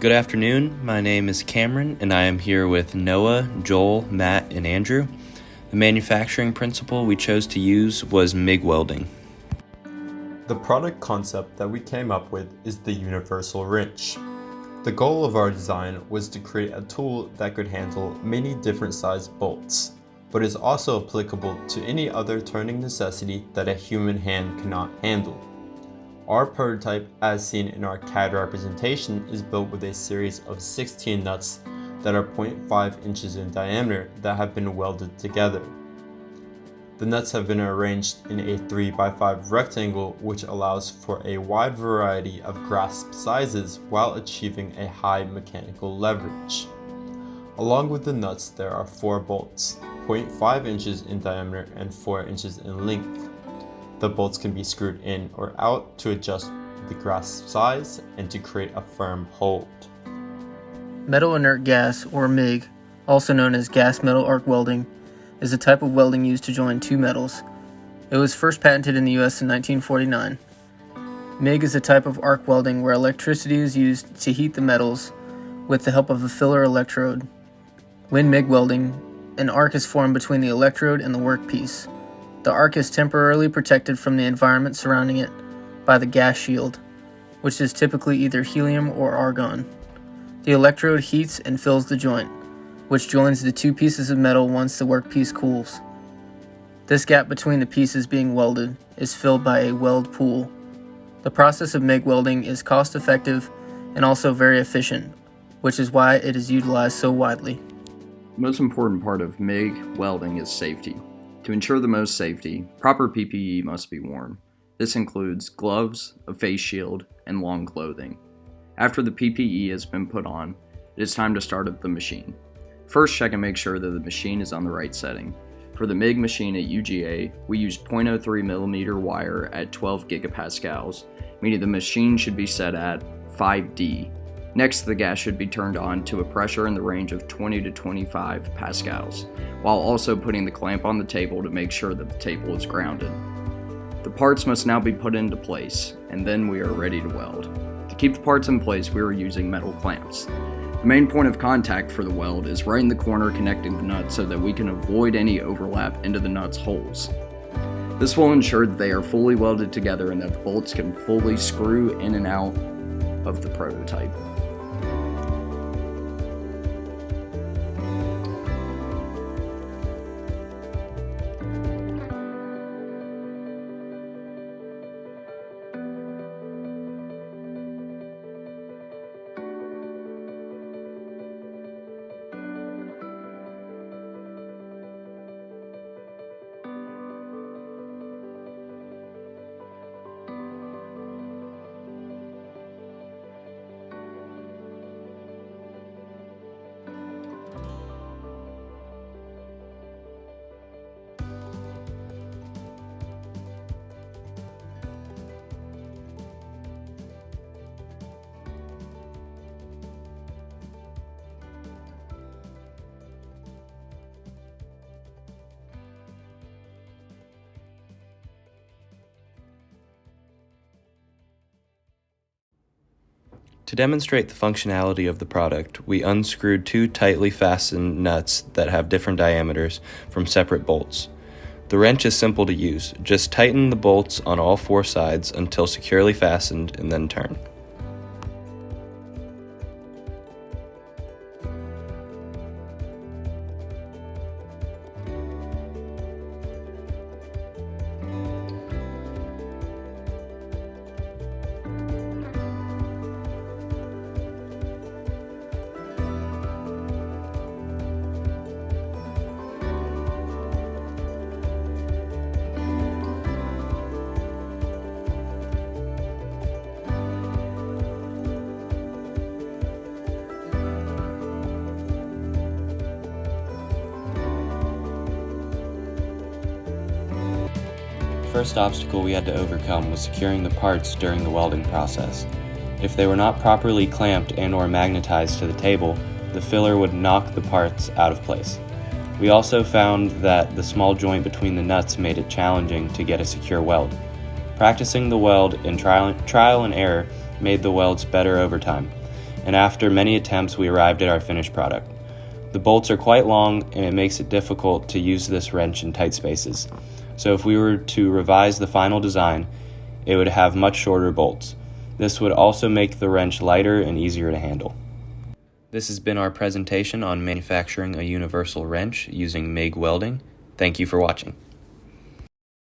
Good afternoon, my name is Cameron and I am here with Noah, Joel, Matt, and Andrew. The manufacturing principle we chose to use was MIG welding. The product concept that we came up with is the universal wrench. The goal of our design was to create a tool that could handle many different sized bolts, but is also applicable to any other turning necessity that a human hand cannot handle. Our prototype, as seen in our CAD representation, is built with a series of 16 nuts that are 0.5 inches in diameter that have been welded together. The nuts have been arranged in a 3x5 rectangle, which allows for a wide variety of grasp sizes while achieving a high mechanical leverage. Along with the nuts, there are 4 bolts, 0.5 inches in diameter and 4 inches in length. The bolts can be screwed in or out to adjust the grasp size and to create a firm hold. Metal inert gas, or MIG, also known as gas metal arc welding, is a type of welding used to join two metals. It was first patented in the US in 1949. MIG is a type of arc welding where electricity is used to heat the metals with the help of a filler electrode. When MIG welding, an arc is formed between the electrode and the workpiece. The arc is temporarily protected from the environment surrounding it by the gas shield, which is typically either helium or argon. The electrode heats and fills the joint, which joins the two pieces of metal once the workpiece cools. This gap between the pieces being welded is filled by a weld pool. The process of MIG welding is cost-effective and also very efficient, which is why it is utilized so widely. The most important part of MIG welding is safety. To ensure the most safety, proper PPE must be worn. This includes gloves, a face shield, and long clothing. After the PPE has been put on, it is time to start up the machine. First, check and make sure that the machine is on the right setting. For the MIG machine at UGA, we used 0.03mm wire at 12 gigapascals, meaning the machine should be set at 5D. Next, the gas should be turned on to a pressure in the range of 20 to 25 pascals, while also putting the clamp on the table to make sure that the table is grounded. The parts must now be put into place, and then we are ready to weld. To keep the parts in place, we are using metal clamps. The main point of contact for the weld is right in the corner connecting the nuts so that we can avoid any overlap into the nuts holes. This will ensure that they are fully welded together and that the bolts can fully screw in and out of the prototype. To demonstrate the functionality of the product, we unscrewed 2 tightly fastened nuts that have different diameters from separate bolts. The wrench is simple to use. Just tighten the bolts on all 4 sides until securely fastened and then turn. First obstacle we had to overcome was securing the parts during the welding process. If they were not properly clamped and/or magnetized to the table, the filler would knock the parts out of place. We also found that the small joint between the nuts made it challenging to get a secure weld. Practicing the weld in trial and error made the welds better over time. and after many attempts we arrived at our finished product. The bolts are quite long and it makes it difficult to use this wrench in tight spaces. So if we were to revise the final design, it would have much shorter bolts. This would also make the wrench lighter and easier to handle. This has been our presentation on manufacturing a universal wrench using MIG welding. Thank you for watching.